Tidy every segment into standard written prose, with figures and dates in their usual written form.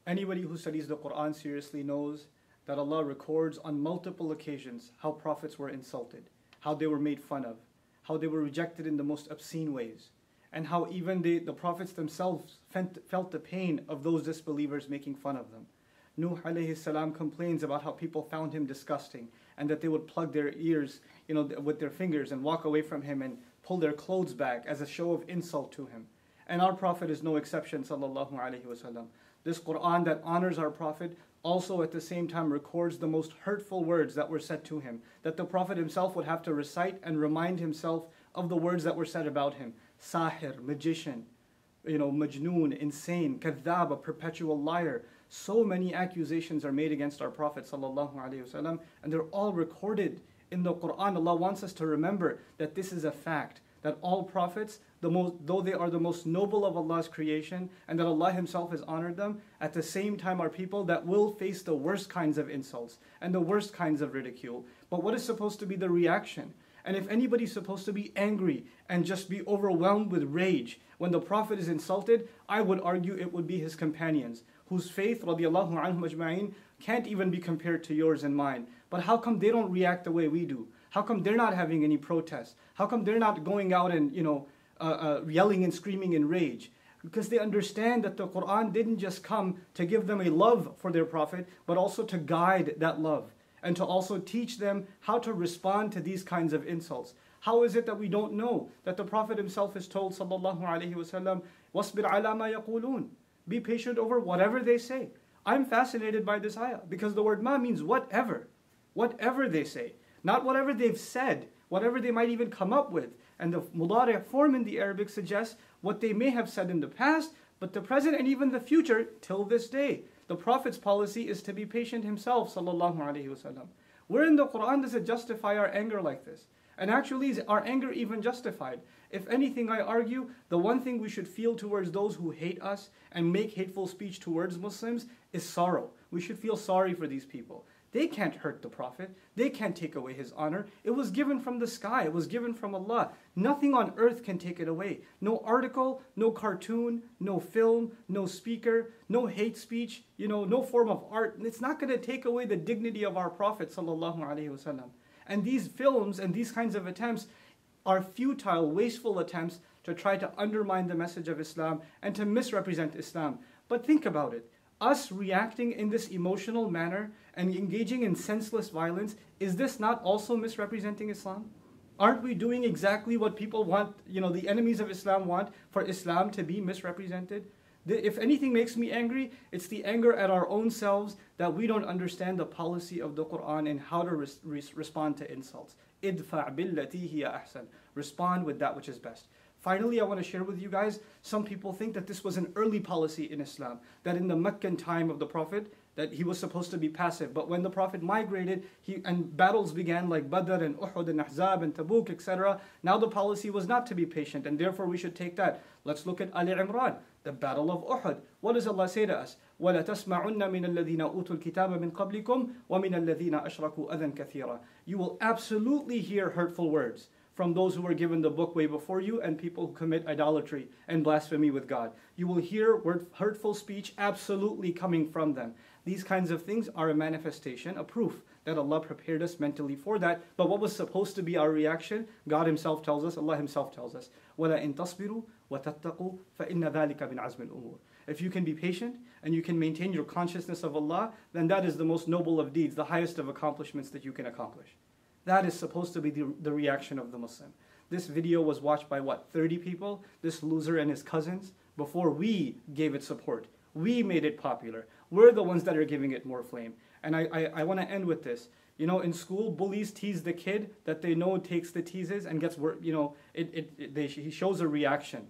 Anybody who studies the Quran seriously knows that Allah records on multiple occasions how prophets were insulted, how they were made fun of, how they were rejected in the most obscene ways, and how even the prophets themselves felt the pain of those disbelievers making fun of them. Nuh alayhi salam complains about how people found him disgusting and that they would plug their ears, with their fingers and walk away from him and pull their clothes back as a show of insult to him. And our Prophet is no exception, sallallahu alaihi wasallam. This Quran that honors our Prophet also at the same time records the most hurtful words that were said to him, that the Prophet himself would have to recite and remind himself of the words that were said about him. Sahir, magician, majnoon, insane, kadhab, a perpetual liar. So many accusations are made against our Prophet sallallahu alaihi wasallam, and they're all recorded in the Quran. Allah wants us to remember that this is a fact, that all prophets, though they are the most noble of Allah's creation, and that Allah Himself has honored them, at the same time are people that will face the worst kinds of insults and the worst kinds of ridicule. But what is supposed to be the reaction? And if anybody's supposed to be angry and just be overwhelmed with rage when the Prophet is insulted, I would argue it would be his companions, whose faith, radiallahu anhum ajma'in, can't even be compared to yours and mine. But how come they don't react the way we do? How come they're not having any protests? How come they're not going out and yelling and screaming in rage? Because they understand that the Quran didn't just come to give them a love for their Prophet, but also to guide that love and to also teach them how to respond to these kinds of insults. How is it that we don't know that the Prophet himself is told, sallallahu alaihi wasallam, "Wasbir ala ma yaqulun." Be patient over whatever they say. I'm fascinated by this ayah because the word ma means whatever. Whatever they say. Not whatever they've said, whatever they might even come up with. And the mudari' form in the Arabic suggests what they may have said in the past, but the present and even the future till this day. The Prophet's policy is to be patient himself, sallallahu alaihi wasallam. Where in the Quran does it justify our anger like this? And actually, is our anger even justified? If anything, I argue, the one thing we should feel towards those who hate us and make hateful speech towards Muslims is sorrow. We should feel sorry for these people. They can't hurt the Prophet. They can't take away his honor. It was given from the sky. It was given from Allah. Nothing on earth can take it away. No article, no cartoon, no film, no speaker, no hate speech, no form of art. It's not going to take away the dignity of our Prophet sallallahu alaihi wasallam. And these films and these kinds of attempts are futile, wasteful attempts to try to undermine the message of Islam and to misrepresent Islam. But think about it. Us reacting in this emotional manner and engaging in senseless violence, is this not also misrepresenting Islam? Aren't we doing exactly what people want, the enemies of Islam want for Islam to be misrepresented? If anything makes me angry, it's the anger at our own selves that we don't understand the policy of the Quran and how to respond to insults. Idfa' billati hiya ahsan. Respond with that which is best. Finally, I want to share with you guys, some people think that this was an early policy in Islam, that in the Meccan time of the Prophet, that he was supposed to be passive. But when the Prophet migrated and battles began like Badr and Uhud and Ahzab and Tabuk, etc., now the policy was not to be patient, and therefore we should take that. Let's look at Ali Imran, the battle of Uhud. What does Allah say to us? وَلَا تَسْمَعُنَّ مِنَ الَّذِينَ أُوتُوا الْكِتَابَ مِنْ قَبْلِكُمْ وَمِنَ الَّذِينَ أَشْرَكُوا أَذًى كَثِيرًا. You will absolutely hear hurtful words from those who were given the book way before you and people who commit idolatry and blasphemy with God. You will hear hurtful speech absolutely coming from them. These kinds of things are a manifestation, a proof that Allah prepared us mentally for that. But what was supposed to be our reaction, God Himself tells us, Allah Himself tells us, وَلَا إِن تَصْبِرُوا وَتَتَّقُوا فَإِنَّ ذَلِكَ مِنْ عَزْمِ الْأُمُورِ. If you can be patient and you can maintain your consciousness of Allah, then that is the most noble of deeds, the highest of accomplishments that you can accomplish. That is supposed to be the reaction of the Muslim. This video was watched by 30 people? This loser and his cousins? Before we gave it support. We made it popular. We're the ones that are giving it more flame. And I want to end with this. In school, bullies tease the kid that they know takes the teases and gets, he shows a reaction.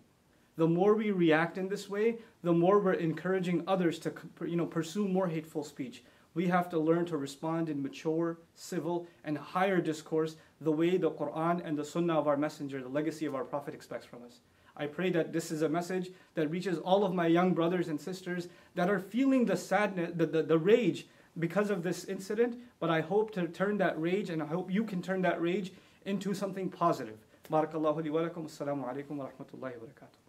The more we react in this way, the more we're encouraging others to, pursue more hateful speech. We have to learn to respond in mature, civil, and higher discourse the way the Quran and the Sunnah of our Messenger, the legacy of our Prophet, expects from us. I pray that this is a message that reaches all of my young brothers and sisters that are feeling the sadness, the rage because of this incident, but I hope to turn that rage, and I hope you can turn that rage into something positive. Barakallahu li wa lakum. Assalamu alaikum wa rahmatullahi wa barakatuh.